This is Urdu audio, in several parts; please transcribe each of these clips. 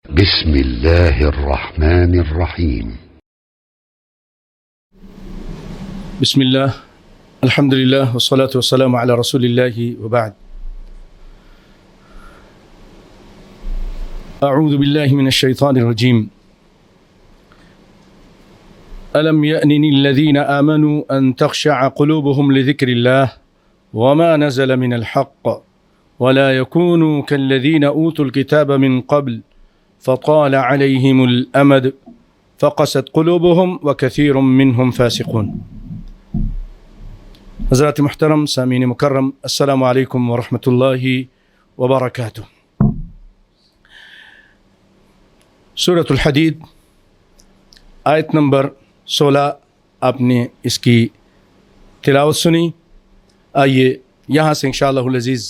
بسم الله الرحمن الرحيم. بسم الله الحمد لله والصلاة والسلام على رسول الله وبعد. أعوذ بالله من الشيطان الرجيم. ألم يأن الذين آمنوا أن تخشع قلوبهم لذكر الله وما نزل من الحق ولا يكونوا كالذين أوتوا الكتاب من قبل فطال عليهم الأمد فقست قلوبهم وكثير منهم فاسقون. حضرات محترم سامعین مکرم، السلام علیکم ورحمۃ اللہ وبرکاتہ۔ سورۃ الحدید آیت نمبر 16 آپ نے اس کی تلاوت سنی۔ آئیے یہاں سے انشاءاللہ العزیز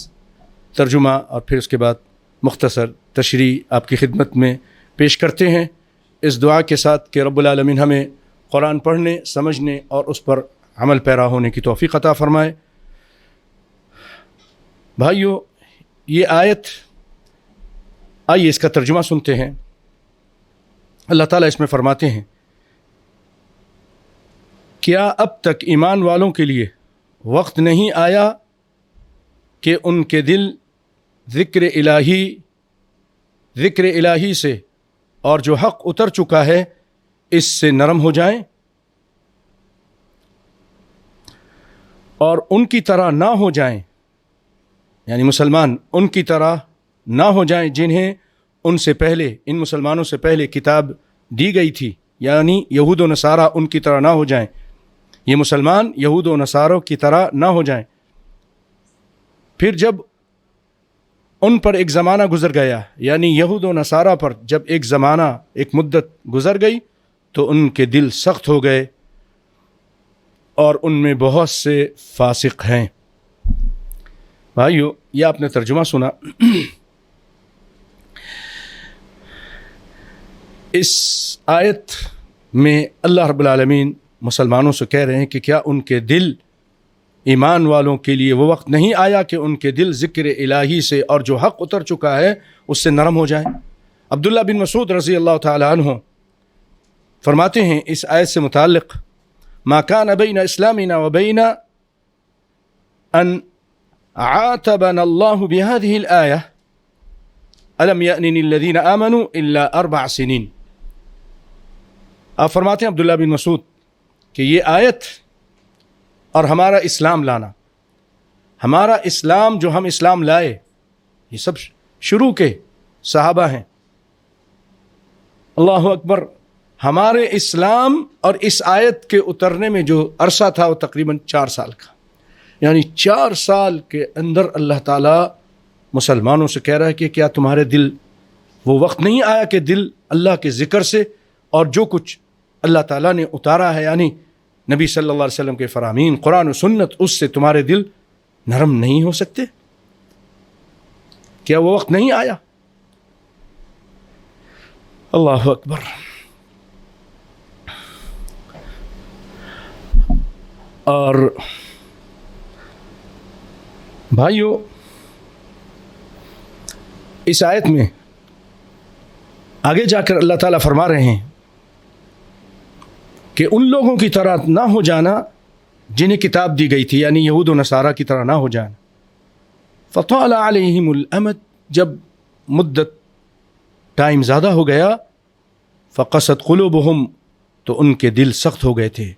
ترجمہ اور پھر اس کے بعد مختصر تشریح آپ کی خدمت میں پیش کرتے ہیں، اس دعا کے ساتھ کہ رب العالمین ہمیں قرآن پڑھنے، سمجھنے اور اس پر عمل پیرا ہونے کی توفیق عطا فرمائے۔ بھائیو، یہ آیت، آئیے اس کا ترجمہ سنتے ہیں۔ اللہ تعالیٰ اس میں فرماتے ہیں، کیا اب تک ایمان والوں کے لیے وقت نہیں آیا کہ ان کے دل ذکر الہی سے اور جو حق اتر چکا ہے اس سے نرم ہو جائیں اور ان کی طرح نہ ہو جائیں، یعنی مسلمان ان کی طرح نہ ہو جائیں جنہیں ان سے پہلے، ان مسلمانوں سے پہلے کتاب دی گئی تھی، یعنی یہود و نصارہ ان کی طرح نہ ہو جائیں، یہ مسلمان یہود و نصاروں کی طرح نہ ہو جائیں۔ پھر جب ان پر ایک زمانہ گزر گیا، یعنی یہود و نصارہ پر جب ایک زمانہ، ایک مدت گزر گئی تو ان کے دل سخت ہو گئے اور ان میں بہت سے فاسق ہیں۔ بھائیو، یہ آپ نے ترجمہ سنا۔ اس آیت میں اللہ رب العالمین مسلمانوں سے کہہ رہے ہیں کہ کیا ان کے دل، ایمان والوں کے لیے وہ وقت نہیں آیا کہ ان کے دل ذکر الہی سے اور جو حق اتر چکا ہے اس سے نرم ہو جائیں۔ عبداللہ بن مسعود رضی اللہ تعالی عنہ فرماتے ہیں اس آیت سے متعلق، ما كان بين اسلامنا وبين ان عاتبنا الله بهذه الآية ألم يأن الذين آمنوا إلا 4 سنين۔ آپ فرماتے ہیں عبداللہ بن مسعود کہ یہ آیت اور ہمارا اسلام لانا، ہمارا اسلام جو ہم اسلام لائے، یہ سب شروع کے صحابہ ہیں۔ اللہ اکبر۔ ہمارے اسلام اور اس آیت کے اترنے میں جو عرصہ تھا وہ تقریباً 4 سال کا، یعنی 4 سال کے اندر اللہ تعالیٰ مسلمانوں سے کہہ رہا ہے کہ کیا تمہارے دل، وہ وقت نہیں آیا کہ دل اللہ کے ذکر سے اور جو کچھ اللہ تعالیٰ نے اتارا ہے، یعنی نبی صلی اللہ علیہ وسلم کے فرامین، قرآن و سنت، اس سے تمہارے دل نرم نہیں ہو سکتے؟ کیا وہ وقت نہیں آیا؟ اللہ اکبر۔ اور بھائیو، اس آیت میں آگے جا کر اللہ تعالیٰ فرما رہے ہیں کہ ان لوگوں کی طرح نہ ہو جانا جنہیں کتاب دی گئی تھی، یعنی یہود و نصارہ کی طرح نہ ہو جانا۔ فطال علیہم الامد، جب مدت، ٹائم زیادہ ہو گیا، فقست قلوبہم، تو ان کے دل سخت ہو گئے تھے۔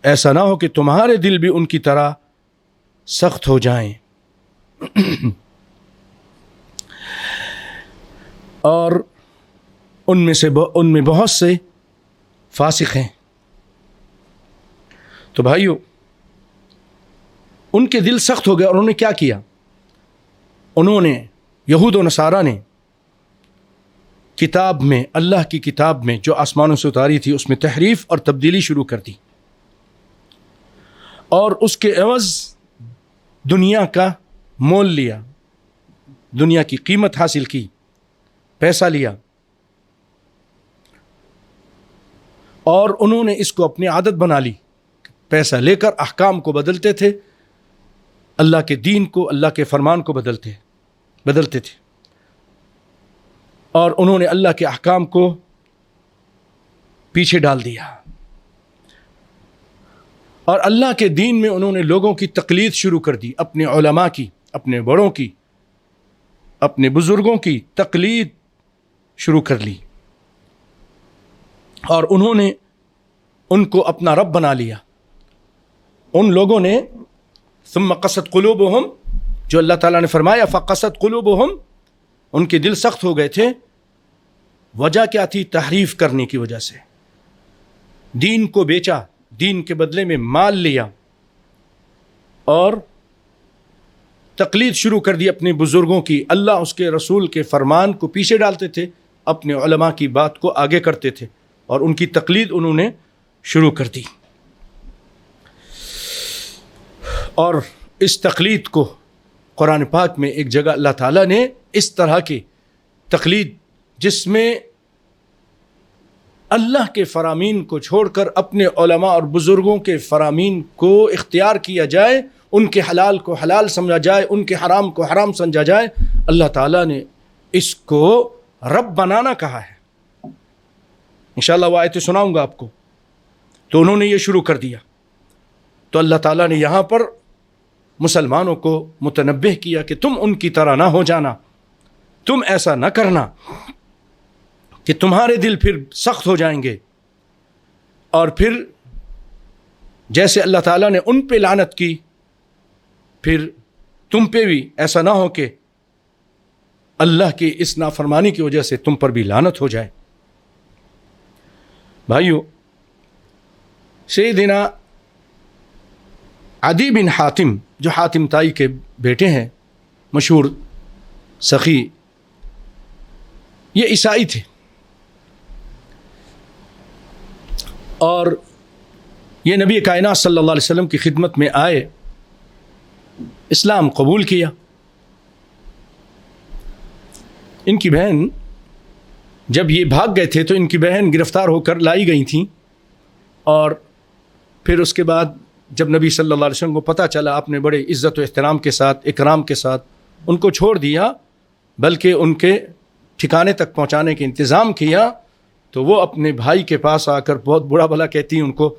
ایسا نہ ہو کہ تمہارے دل بھی ان کی طرح سخت ہو جائیں۔ اور ان میں بہت سے فاسق ہیں۔ تو بھائیو، ان کے دل سخت ہو گئے اور انہوں نے کیا کیا؟ انہوں نے، یہود و نصارہ نے، کتاب میں، اللہ کی کتاب میں جو آسمانوں سے اتاری تھی اس میں تحریف اور تبدیلی شروع کر دی، اور اس کے عوض دنیا کا مول لیا، دنیا کی قیمت حاصل کی، پیسہ لیا، اور انہوں نے اس کو اپنی عادت بنا لی۔ پیسہ لے کر احکام کو بدلتے تھے، اللہ کے دین کو، اللہ کے فرمان کو بدلتے تھے، اور انہوں نے اللہ کے احکام کو پیچھے ڈال دیا، اور اللہ کے دین میں انہوں نے لوگوں کی تقلید شروع کر دی، اپنے علماء کی، اپنے بڑوں کی، اپنے بزرگوں کی تقلید شروع کر لی، اور انہوں نے ان کو اپنا رب بنا لیا۔ ان لوگوں نے ثم قست قلوبہم، جو اللہ تعالیٰ نے فرمایا فقست قلوبہم، ان کے دل سخت ہو گئے تھے۔ وجہ کیا تھی؟ تحریف کرنے کی وجہ سے، دین کو بیچا، دین کے بدلے میں مال لیا، اور تقلید شروع کر دی اپنے بزرگوں کی۔ اللہ اس کے رسول کے فرمان کو پیچھے ڈالتے تھے، اپنے علماء کی بات کو آگے کرتے تھے، اور ان کی تقلید انہوں نے شروع کر دی۔ اور اس تقلید کو قرآن پاک میں ایک جگہ اللہ تعالیٰ نے اس طرح کی تقلید جس میں اللہ کے فرامین کو چھوڑ کر اپنے علماء اور بزرگوں کے فرامین کو اختیار کیا جائے، ان کے حلال کو حلال سمجھا جائے، ان کے حرام کو حرام سمجھا جائے، اللہ تعالیٰ نے اس کو رب بنانا کہا ہے۔ انشاءاللہ وہ آیتیں سناؤں گا آپ کو۔ تو انہوں نے یہ شروع کر دیا، تو اللہ تعالیٰ نے یہاں پر مسلمانوں کو متنبہ کیا کہ تم ان کی طرح نہ ہو جانا، تم ایسا نہ کرنا کہ تمہارے دل پھر سخت ہو جائیں گے، اور پھر جیسے اللہ تعالیٰ نے ان پہ لعنت کی، پھر تم پہ بھی ایسا نہ ہو کہ اللہ کی اس نافرمانی کی وجہ سے تم پر بھی لعنت ہو جائے۔ بھائیو، سیدنا عدی بن حاتم، جو حاتم تائی کے بیٹے ہیں، مشہور سخی، یہ عیسائی تھے، اور یہ نبی کائنات صلی اللہ علیہ وسلم کی خدمت میں آئے، اسلام قبول کیا۔ ان کی بہن، جب یہ بھاگ گئے تھے تو ان کی بہن گرفتار ہو کر لائی گئی تھیں، اور پھر اس کے بعد جب نبی صلی اللہ علیہ وسلم کو پتہ چلا، آپ نے بڑے عزت و احترام کے ساتھ، اکرام کے ساتھ ان کو چھوڑ دیا، بلکہ ان کے ٹھکانے تک پہنچانے کے انتظام کیا۔ تو وہ اپنے بھائی کے پاس آ کر بہت برا بھلا کہتی، ان کو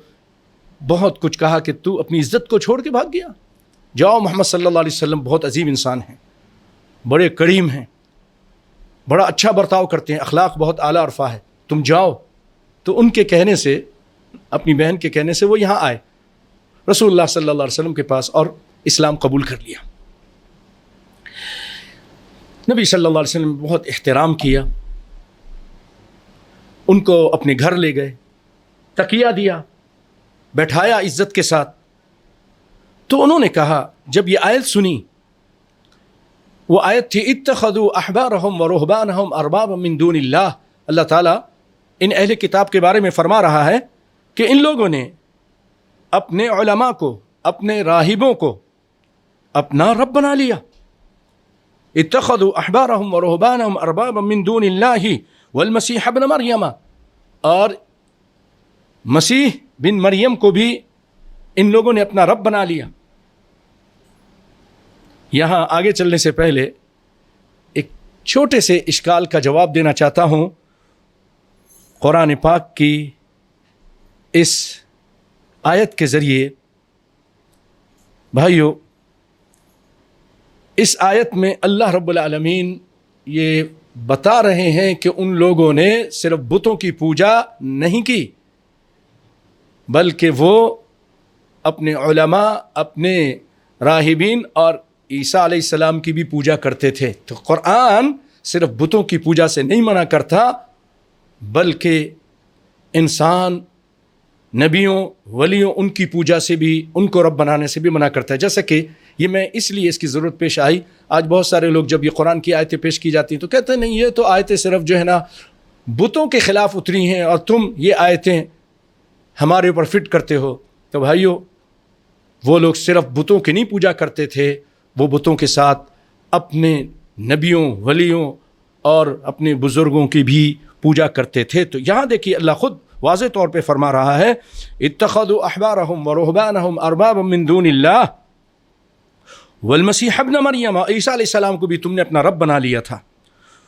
بہت کچھ کہا کہ تو اپنی عزت کو چھوڑ کے بھاگ گیا، جاؤ، محمد صلی اللہ علیہ وسلم بہت عظیم انسان ہیں، بڑے کریم ہیں، بڑا اچھا برتاؤ کرتے ہیں، اخلاق بہت اعلیٰ عرفہ ہے، تم جاؤ۔ تو ان کے کہنے سے، اپنی بہن کے کہنے سے، وہ یہاں آئے رسول اللہ صلی اللہ علیہ وسلم کے پاس اور اسلام قبول کر لیا۔ نبی صلی اللہ علیہ وسلم نے بہت احترام کیا، ان کو اپنے گھر لے گئے، تکیہ دیا، بیٹھایا عزت کے ساتھ۔ تو انہوں نے کہا، جب یہ آیت سنی، وہ آیت تھی اتخذوا احبارهم ورهبانهم اربابا من دون اللہ۔ اللہ تعالیٰ ان اہل کتاب کے بارے میں فرما رہا ہے کہ ان لوگوں نے اپنے علماء کو، اپنے راہبوں کو اپنا رب بنا لیا۔ اتخذوا احبارهم ورهبانهم اربابا من دون اللہ والمسیح ابن مریم، اور مسیح بن مریم کو بھی ان لوگوں نے اپنا رب بنا لیا۔ یہاں آگے چلنے سے پہلے ایک چھوٹے سے اشکال کا جواب دینا چاہتا ہوں۔ قرآن پاک کی اس آیت کے ذریعے، بھائیو، اس آیت میں اللہ رب العالمین یہ بتا رہے ہیں کہ ان لوگوں نے صرف بتوں کی پوجا نہیں کی، بلکہ وہ اپنے علماء، اپنے راہبین اور عیسیٰ علیہ السلام کی بھی پوجا کرتے تھے۔ تو قرآن صرف بتوں کی پوجا سے نہیں منع کرتا، بلکہ انسان، نبیوں، ولیوں، ان کی پوجا سے بھی، ان کو رب بنانے سے بھی منع کرتا ہے۔ جیسا کہ یہ میں اس لیے اس کی ضرورت پیش آئی، آج بہت سارے لوگ جب یہ قرآن کی آیتیں پیش کی جاتی ہیں تو کہتے ہیں نہیں، یہ تو آیتیں صرف جو ہے نا بتوں کے خلاف اتری ہیں، اور تم یہ آیتیں ہمارے اوپر فٹ کرتے ہو۔ تو بھائیو، وہ لوگ صرف بتوں کی نہیں پوجا کرتے تھے، وہ بتوں کے ساتھ اپنے نبیوں، ولیوں اور اپنے بزرگوں کی بھی پوجا کرتے تھے۔ تو یہاں دیکھیے اللہ خود واضح طور پہ فرما رہا ہے، اتخذوا احبارهم ورهبانهم اربابا من دون اللہ والمسیح ابن مریم، عیسیٰ علیہ السلام کو بھی تم نے اپنا رب بنا لیا تھا۔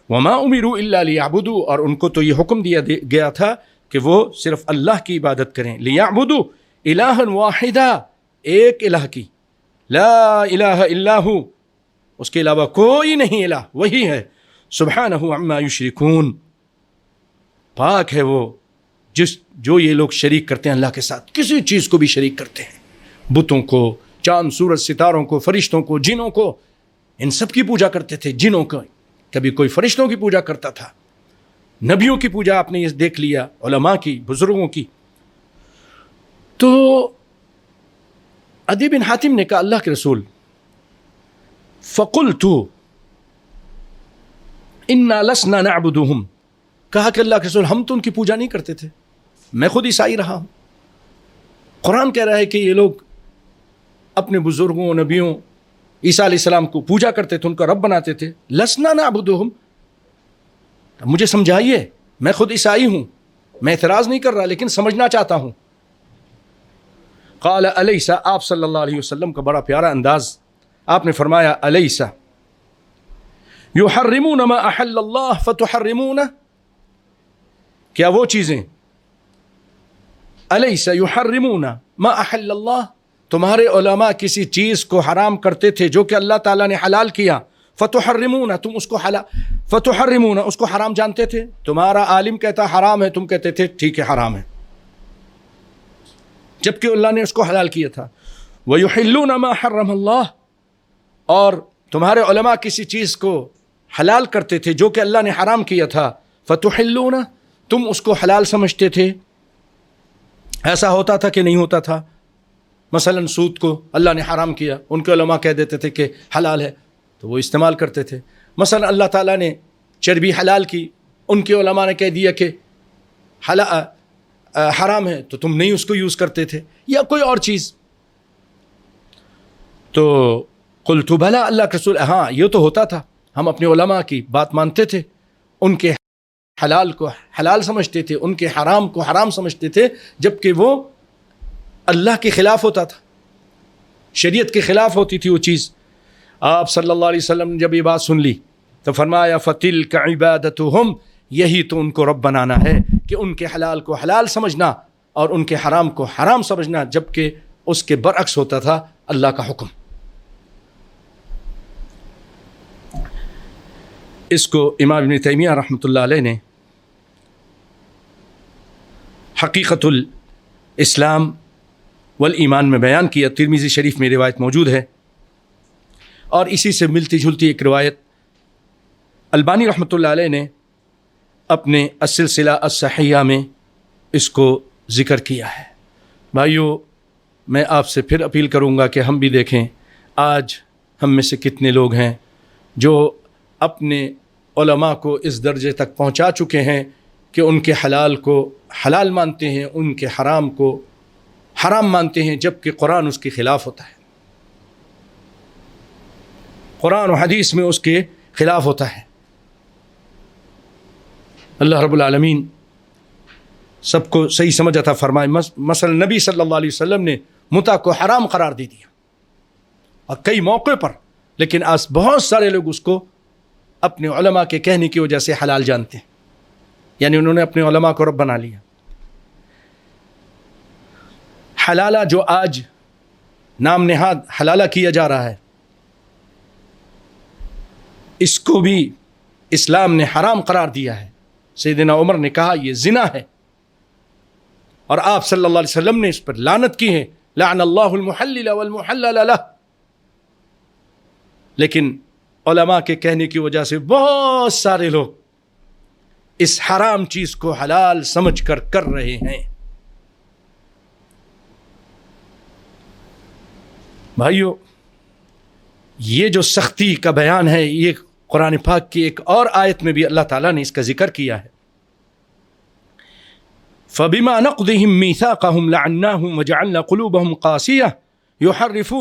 وما امروا الا لیعبدوا، اور ان کو تو یہ حکم دیا گیا تھا کہ وہ صرف اللہ کی عبادت کریں. لیعبدوا الہا واحدا، ایک الہ کی، لا الہ الا ہو، اس کے علاوہ کوئی نہیں الہ، وہی ہے. سبحانہ عما یشرکون، پاک ہے وہ جو یہ لوگ شریک کرتے ہیں اللہ کے ساتھ، کسی چیز کو بھی شریک کرتے ہیں، بتوں کو، چاند سورج ستاروں کو، فرشتوں کو، جنوں کو، ان سب کی پوجا کرتے تھے. جنوں کو، کبھی کوئی فرشتوں کی پوجا کرتا تھا، نبیوں کی پوجا آپ نے یہ دیکھ لیا، علماء کی، بزرگوں کی. تو عدی بن حاتم نے کہا اللہ کے رسول، فقلت انا لسنا نعبدهم، کہا کہ اللہ کے رسول ہم تو ان کی پوجا نہیں کرتے تھے، میں خود عیسائی رہا ہوں. قرآن کہہ رہا ہے کہ یہ لوگ اپنے بزرگوں، نبیوں، عیسیٰ علیہ السلام کو پوجا کرتے تھے، ان کا رب بناتے تھے. لسنا نعبدهم، مجھے سمجھائیے، میں خود عیسائی ہوں، میں اعتراض نہیں کر رہا لیکن سمجھنا چاہتا ہوں. قال الیس، آپ صلی اللہ علیہ وسلم کا بڑا پیارا انداز، آپ نے فرمایا الیس یحرمون ما احل اللہ فتحرمون، کیا وہ چیزیں، الیس یحرمون ما احل اللہ، تمہارے علماء کسی چیز کو حرام کرتے تھے جو کہ اللہ تعالیٰ نے حلال کیا، فتحرمون، تم اس کو فتحرمون، اس کو حرام جانتے تھے. تمہارا عالم کہتا حرام ہے، تم کہتے تھے ٹھیک ہے حرام ہے، جبکہ اللہ نے اس کو حلال کیا تھا. وَيُحِلُّونَ مَا حَرَّمَ اللَّهُ، اور تمہارے علماء کسی چیز کو حلال کرتے تھے جو کہ اللہ نے حرام کیا تھا، فَتُحِلُّونَ، تم اس کو حلال سمجھتے تھے. ایسا ہوتا تھا کہ نہیں ہوتا تھا؟ مثلا سود کو اللہ نے حرام کیا، ان کے علماء کہہ دیتے تھے کہ حلال ہے تو وہ استعمال کرتے تھے. مثلا اللہ تعالیٰ نے چربی حلال کی، ان کے علماء نے کہہ دیا کہ حرام ہے تو تم نہیں اس کو یوز کرتے تھے، یا کوئی اور چیز. تو قلت بھلا، اللہ کے رسول ہاں یہ تو ہوتا تھا، ہم اپنے علماء کی بات مانتے تھے، ان کے حلال کو حلال سمجھتے تھے، ان کے حرام کو حرام سمجھتے تھے، جبکہ وہ اللہ کے خلاف ہوتا تھا، شریعت کے خلاف ہوتی تھی وہ چیز. آپ صلی اللہ علیہ وسلم نے جب یہ بات سن لی تو فرمایا فَتِلْكَ عِبَادَتُهُمْ، یہی تو ان کو رب بنانا ہے کہ ان کے حلال کو حلال سمجھنا اور ان کے حرام کو حرام سمجھنا، جبکہ اس کے برعکس ہوتا تھا اللہ کا حکم. اس کو امام ابن تیمیہ رحمۃ اللہ علیہ نے حقیقت الاسلام والایمان میں بیان کیا. ترمذی شریف میں روایت موجود ہے، اور اسی سے ملتی جھلتی ایک روایت البانی رحمۃ اللہ علیہ نے اپنے السلسلہ الصحیحہ میں اس کو ذکر کیا ہے. بھائیو، میں آپ سے پھر اپیل کروں گا کہ ہم بھی دیکھیں آج ہم میں سے کتنے لوگ ہیں جو اپنے علماء کو اس درجے تک پہنچا چکے ہیں کہ ان کے حلال کو حلال مانتے ہیں، ان کے حرام کو حرام مانتے ہیں، جبکہ قرآن اس کے خلاف ہوتا ہے، قرآن و حدیث میں اس کے خلاف ہوتا ہے. اللہ رب العالمین سب کو صحیح سمجھ عطا فرمائے. مثلا نبی صلی اللہ علیہ وسلم نے متع کو حرام قرار دے دیا اور کئی موقع پر، لیکن آج بہت سارے لوگ اس کو اپنے علماء کے کہنے کی وجہ سے حلال جانتے ہیں، یعنی انہوں نے اپنے علماء کو رب بنا لیا. حلالہ جو آج نام نہاد حلالہ کیا جا رہا ہے، اس کو بھی اسلام نے حرام قرار دیا ہے. سیدنا عمر نے کہا یہ زنا ہے، اور آپ صلی اللہ علیہ وسلم نے اس پر لعنت کی ہے، لعن اللہ المحلل والمحلل لہ. لیکن علماء کے کہنے کی وجہ سے بہت سارے لوگ اس حرام چیز کو حلال سمجھ کر رہے ہیں. بھائیو، یہ جو سختی کا بیان ہے، یہ قرآن پاک کی ایک اور آیت میں بھی اللہ تعالیٰ نے اس کا ذکر کیا ہے. فَبِمَا نَقْضِهِمْ مِيثَاقَهُمْ لَعَنَّاهُمْ وَجَعَلْنَا قُلُوبَهُمْ قَاسِيَةً يُحَرِّفُونَ